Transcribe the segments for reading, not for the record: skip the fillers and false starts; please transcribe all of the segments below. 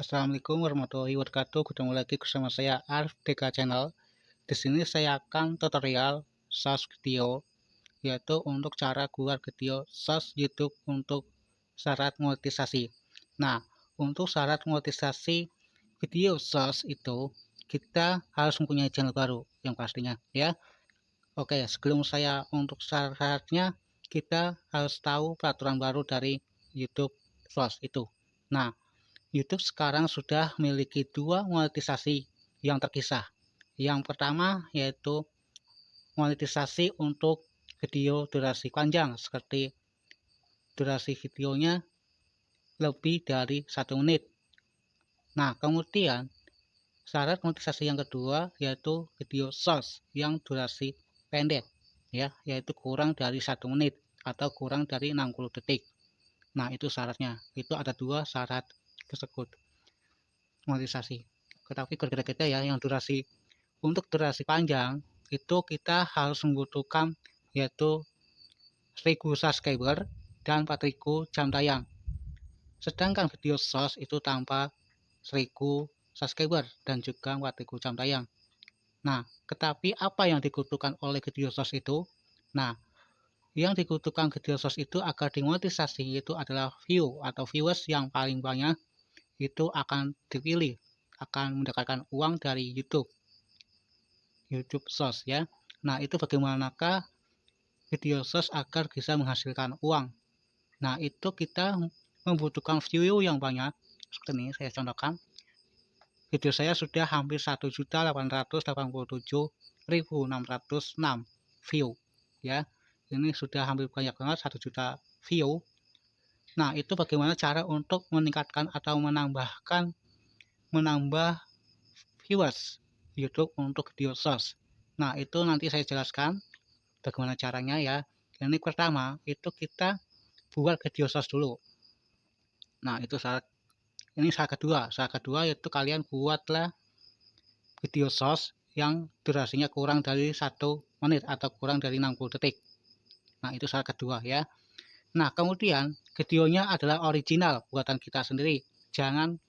Assalamualaikum warahmatullahi wabarakatuh. Ketemu lagi bersama saya Arif DK Channel. Di sini saya akan tutorial source video, yaitu untuk cara keluar video source YouTube untuk syarat monetisasi. Nah, untuk syarat monetisasi video source itu kita harus mempunyai channel baru yang pastinya ya. Oke, sebelum saya untuk syaratnya, kita harus tahu peraturan baru dari YouTube source itu. Nah, YouTube sekarang sudah memiliki dua monetisasi yang terpisah. Yang pertama yaitu monetisasi untuk video durasi panjang, seperti durasi videonya lebih dari 1 menit. Nah, kemudian syarat monetisasi yang kedua yaitu video source yang durasi pendek, ya, yaitu kurang dari 1 menit atau kurang dari 60 detik. Nah, itu syaratnya. Itu ada dua syarat tersebut monetisasi. Tetapi berbeda-beda ya. Yang durasi untuk durasi panjang itu kita harus membutuhkan yaitu 1000 subscriber dan 4000 jam tayang. Sedangkan video source itu tanpa 1000 subscriber dan juga 4000 jam tayang. Nah, tetapi apa yang dibutuhkan oleh video source itu? Nah, yang dibutuhkan video source itu agar dimonetisasi itu adalah view atau viewers yang paling banyak itu akan dipilih, akan mendapatkan uang dari YouTube source ya. Nah, itu bagaimanakah video source agar bisa menghasilkan uang? Nah, itu kita membutuhkan view yang banyak. Seperti ini saya contohkan. Video saya sudah hampir 1.887.606 view ya. Ini sudah hampir banyak banget, 1 juta view. Nah, itu bagaimana cara untuk meningkatkan atau menambah viewers YouTube untuk video source. Nah, itu nanti saya jelaskan bagaimana caranya ya. Ini pertama, itu kita buat video source dulu. Nah, itu syarat kedua. Syarat kedua yaitu kalian buatlah video source yang durasinya kurang dari 1 menit atau kurang dari 60 detik. Nah, itu syarat kedua ya. Nah, kemudian videonya adalah original buatan kita sendiri. Jangan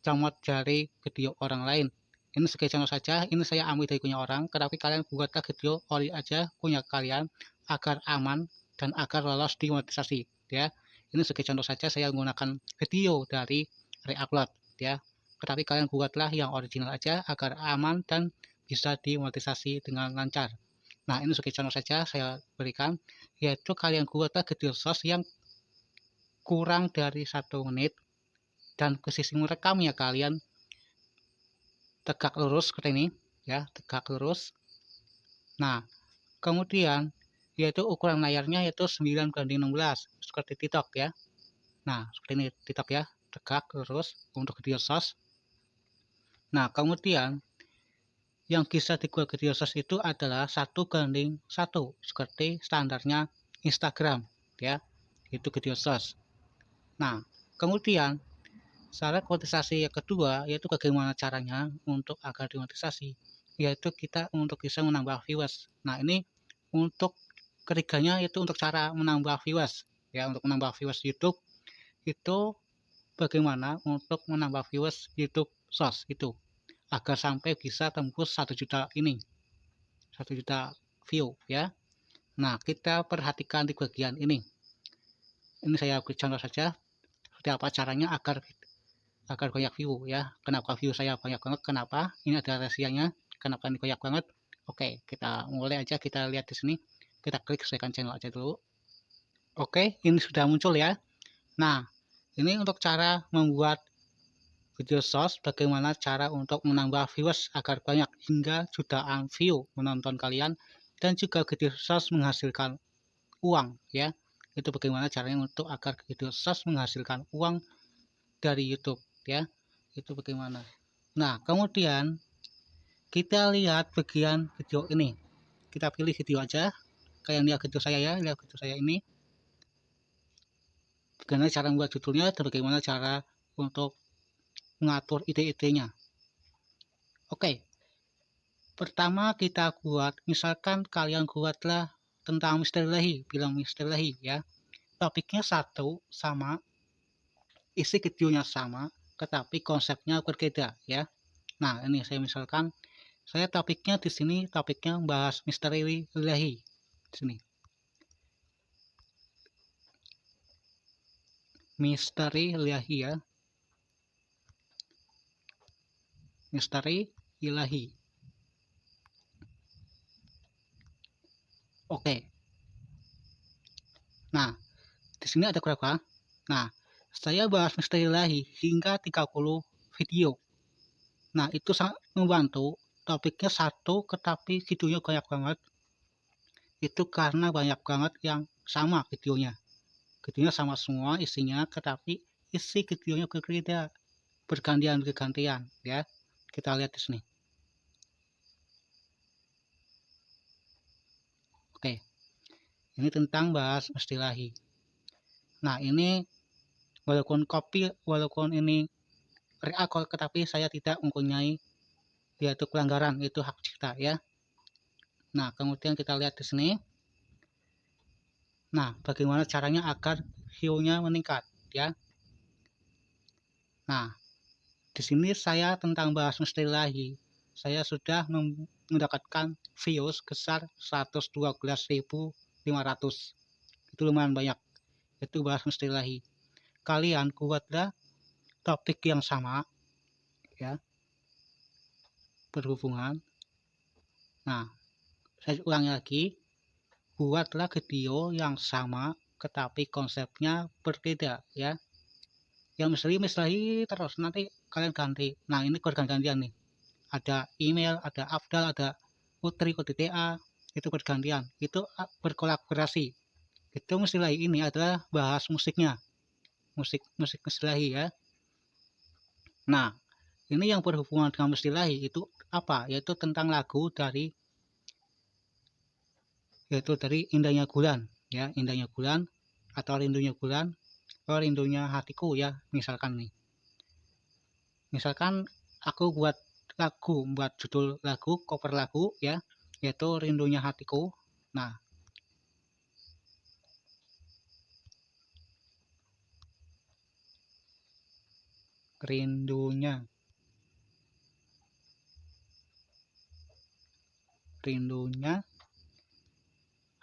comot dari video orang lain. Ini sebagai contoh saja, ini saya ambil dari punya orang, tetapi kalian buatlah video ori aja punya kalian agar aman dan agar lolos di monetisasi ya. Ini sebagai contoh saja saya menggunakan video dari Reupload ya. Tetapi kalian buatlah yang original aja agar aman dan bisa dimonetisasi dengan lancar. Nah, ini sebagai contoh saja saya berikan, yaitu kalian buatlah video source yang kurang dari 1 menit dan posisi merekamnya kalian tegak lurus seperti ini ya, tegak lurus. Nah, kemudian yaitu ukuran layarnya yaitu 9:16 seperti TikTok ya. Nah, seperti ini TikTok ya, tegak lurus untuk video source. Nah, kemudian yang bisa dibuat video source itu adalah 1:1 seperti standarnya Instagram ya. Itu video source. Nah, kemudian syarat monetisasi yang kedua yaitu bagaimana caranya untuk agar dimonetisasi, yaitu kita untuk bisa menambah viewers. Nah, ini untuk ketiganya itu untuk cara menambah viewers ya. Untuk menambah viewers YouTube itu bagaimana untuk menambah viewers YouTube source itu agar sampai bisa tembus 1 juta ini, 1 juta view ya. Nah, kita perhatikan di bagian ini saya beri contoh saja seperti apa caranya agar banyak view ya. Kenapa view saya banyak banget? Kenapa? Ini ada rahasianya. Kenapa ini banyak banget? Oke, kita mulai aja. Kita lihat di sini. Kita klik sesuaikan channel aja dulu. Oke, ini sudah muncul ya. Nah, ini untuk cara membuat video source, bagaimana cara untuk menambah viewers agar banyak hingga jutaan view menonton kalian, dan juga video source menghasilkan uang ya. Itu bagaimana caranya untuk agar video source menghasilkan uang dari YouTube ya. Itu bagaimana. Nah, kemudian kita lihat bagian video ini. Kita pilih video aja. Kalian lihat video saya ya, lihat video saya ini. Bagaimana cara membuat judulnya dan bagaimana cara untuk mengatur ide-idenya. Oke. Pertama kita buat, misalkan kalian buatlah tentang misteri ilahi, bilang misteri ilahi ya. Topiknya satu sama, isi videonya sama, tetapi konsepnya berbeda ya. Nah, ini saya misalkan saya topiknya di sini topiknya bahas misteri ilahi di sini. Misteri ilahi ya. Misteri ilahi. Oke. Nah, di sini ada berapa? Nah, saya bahas misteri ilahi hingga 30 video. Nah, itu sangat membantu. Topiknya satu, tetapi videonya banyak banget. Itu karena banyak banget yang sama videonya. Videonya sama semua isinya, tetapi isi videonya berbeda, bergantian ya. Kita lihat di sini. Oke, ini tentang bahas istilahi. Nah, ini walaupun ini reakor, tetapi saya tidak mempunyai yaitu pelanggaran, itu hak cipta ya. Nah, kemudian kita lihat di sini. Nah, bagaimana caranya agar view-nya meningkat ya. Nah, di sini saya tentang bahas misteri ilahi. Saya sudah mendapatkan views besar 112.500. Itu lumayan banyak. Itu bahas misteri ilahi. Kalian buatlah topik yang sama ya, berhubungan. Nah, saya ulangi lagi. Buatlah video yang sama tetapi konsepnya berbeda ya. Yang misteri terus nanti kalian ganti. Nah, ini bergantian nih. Ada email, ada Afdal, ada Putri KDTA, itu bergantian. Itu berkolaborasi. Itu misteri ini adalah bahas musiknya. Musik misteri ya. Nah, ini yang berhubungan dengan misteri itu apa? Yaitu tentang lagu dari Indahnya Bulan ya, Indahnya Bulan atau Rindunya Bulan atau Rindunya Hatiku ya, misalkan nih. Misalkan aku buat judul lagu, cover lagu ya, yaitu Rindunya Hatiku. Nah, rindunya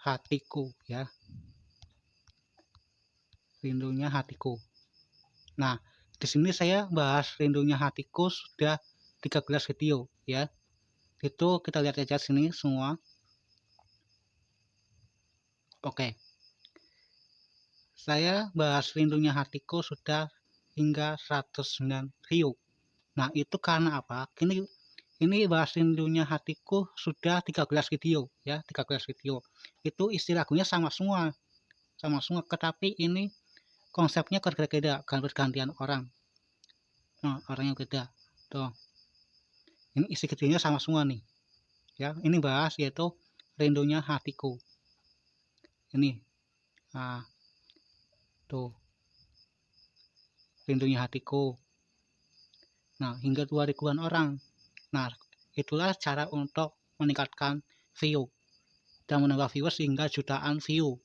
hatiku ya, Rindunya Hatiku. Nah, di sini saya bahas Rindunya Hatiku sudah 13 video ya. Itu kita lihat aja sini semua. Oke. Saya bahas Rindunya Hatiku sudah hingga 109 view. Nah, itu karena apa? Ini bahas Rindunya Hatiku sudah 13 video ya, 13 video. Itu isi lagunya sama semua. Tetapi ini konsepnya berbeda, bergantian orang. Nah, orangnya beda. Tuh. Ini isi videonya sama semua nih. Ya, ini bahas yaitu Rindunya Hatiku. Ini. Nah, tuh. Rindunya Hatiku. Nah, hingga 2 ribuan orang. Nah, itulah cara untuk meningkatkan view dan menambah viewers hingga jutaan view.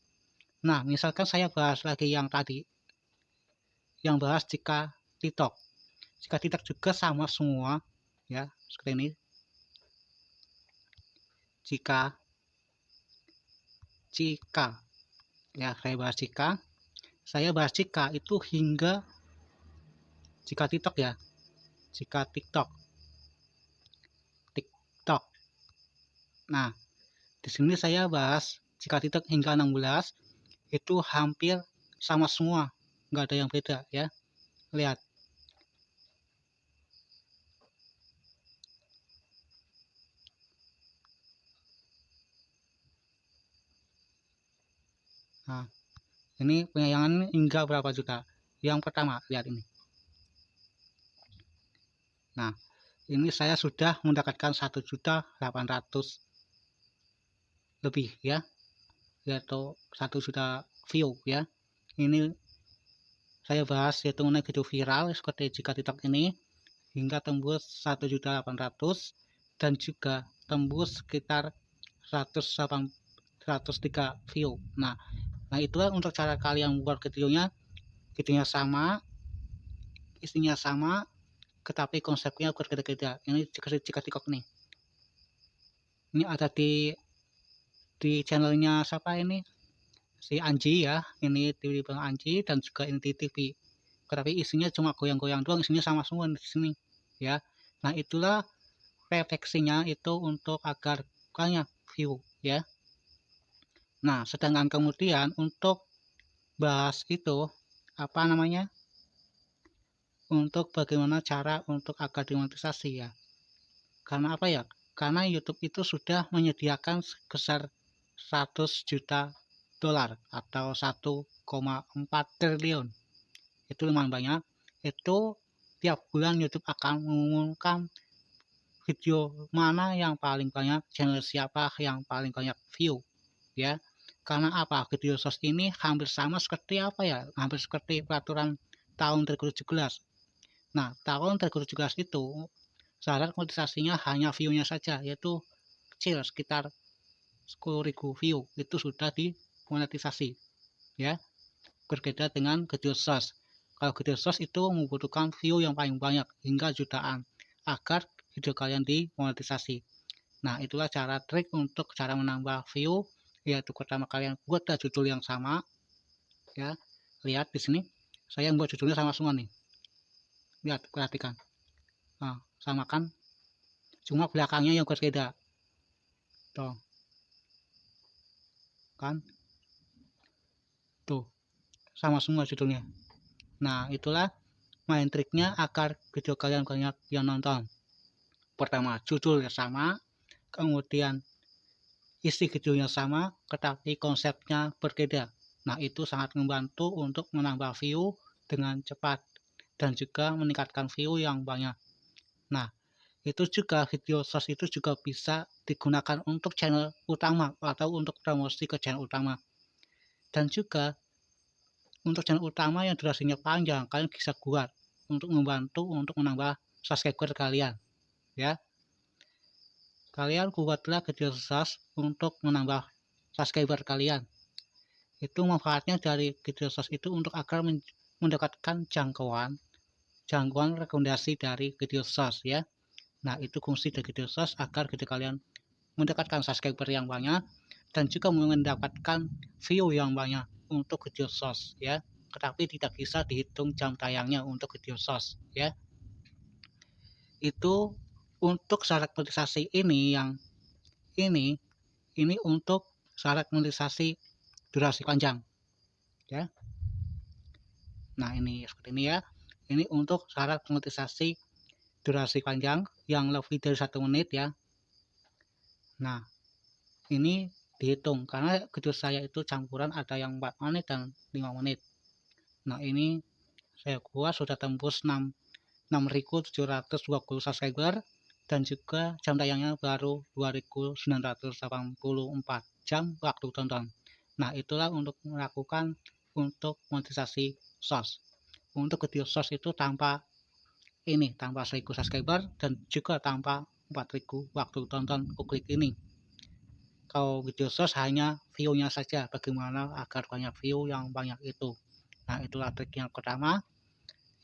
Nah, misalkan saya bahas lagi yang tadi, yang bahas jika TikTok. Jika TikTok juga sama semua, ya, seperti ini. Jika, ya, saya bahas jika itu hingga jika TikTok ya, jika TikTok. Nah, di sini saya bahas jika TikTok hingga 16 itu hampir sama semua, nggak ada yang beda ya. Lihat. Nah, ini penayangan hingga berapa juta. Yang pertama, lihat ini. Nah, ini saya sudah mendapatkan 1.800.000 lebih ya, yaitu 1 juta view ya. Ini saya bahas yaitu mengenai video viral seperti jika TikTok ini hingga tembus 1.800.000 dan juga tembus sekitar 103 view. Nah itulah untuk cara kalian membuat videonya sama isinya sama, tetapi konsepnya berbeda-beda. Ini jika TikTok nih. Ini ada di channelnya siapa ini? Si Anji ya. Ini TV Bang Anji dan juga ini di TV. Tetapi isinya cuma goyang-goyang doang, isinya sama semua di sini ya. Nah, itulah refleksinya itu untuk agar banyak view ya. Nah, sedangkan kemudian untuk bahas itu apa namanya? Untuk bagaimana cara untuk agar dimonetisasi ya. Karena apa ya? Karena YouTube itu sudah menyediakan sebesar 100 juta dolar atau 1,4 triliun. Itu lumayan banyak. Itu tiap bulan YouTube akan mengumumkan video mana yang paling banyak, channel siapa yang paling banyak view ya. Karena apa? Video source ini hampir sama seperti apa ya? Hampir seperti peraturan tahun 2017. Nah, tahun 2017 itu syarat monetisasinya hanya view-nya saja, yaitu kecil sekitar 10.000 view itu sudah dimonetisasi ya. Berbeda dengan video source. Kalau video source itu membutuhkan view yang paling banyak hingga jutaan agar video kalian dimonetisasi. Nah, itulah trik untuk cara menambah view, yaitu pertama kalian buat judul yang sama ya. Lihat di sini saya buat judulnya sama semua nih. Lihat, perhatikan. Nah, sama kan? Cuma belakangnya yang berbeda. Tuh, kan? Tuh, sama semua judulnya. Nah, itulah main triknya agar video kalian banyak yang nonton. Pertama, judulnya sama, kemudian isi videonya sama, tetapi konsepnya berbeda. Nah, itu sangat membantu untuk menambah view dengan cepat dan juga meningkatkan view yang banyak. Nah, itu juga video source itu juga bisa digunakan untuk channel utama atau untuk promosi ke channel utama. Dan juga untuk channel utama yang durasinya panjang, kalian bisa buat untuk membantu untuk menambah subscriber kalian ya. Kalian buatlah video source untuk menambah subscriber kalian. Itu manfaatnya dari video source itu untuk agar mendapatkan jangkauan rekomendasi dari video source ya. Nah, itu fungsi dari video source agar video kalian mendapatkan subscriber yang banyak dan juga mendapatkan view yang banyak untuk video source ya. Tetapi tidak bisa dihitung jam tayangnya untuk video source ya. Itu untuk syarat monetisasi ini yang ini untuk syarat monetisasi durasi panjang ya. Nah, ini seperti ini ya. Ini untuk syarat monetisasi durasi panjang yang lebih dari 1 menit ya. Nah, ini dihitung karena video saya itu campuran, ada yang 4 menit dan 5 menit. Nah, ini saya buat sudah tembus 6.720 subscriber dan juga jam tayangnya baru 2.984 jam waktu tonton. Nah, itulah untuk melakukan untuk monetisasi source. Untuk video source itu tanpa 1.000 subscriber dan juga tanpa 4.000 waktu tonton klik ini. Kalau video source hanya view-nya saja, bagaimana agar banyak view yang banyak itu. Nah, itulah trik yang pertama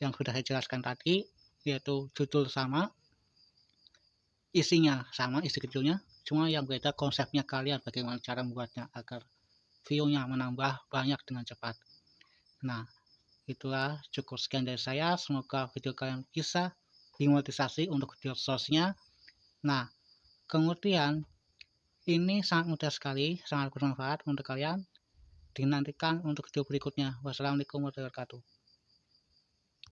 yang sudah saya jelaskan tadi, yaitu judul sama, isinya sama, isi videonya, cuma yang beda konsepnya kalian, bagaimana cara membuatnya agar view-nya menambah banyak dengan cepat. Nah, itulah cukup sekian dari saya. Semoga video kalian bisa dimonetisasi untuk video source-nya. Nah, kemudian ini sangat mudah sekali, sangat bermanfaat untuk kalian. Dinantikan untuk video berikutnya. Wassalamualaikum warahmatullahi wabarakatuh.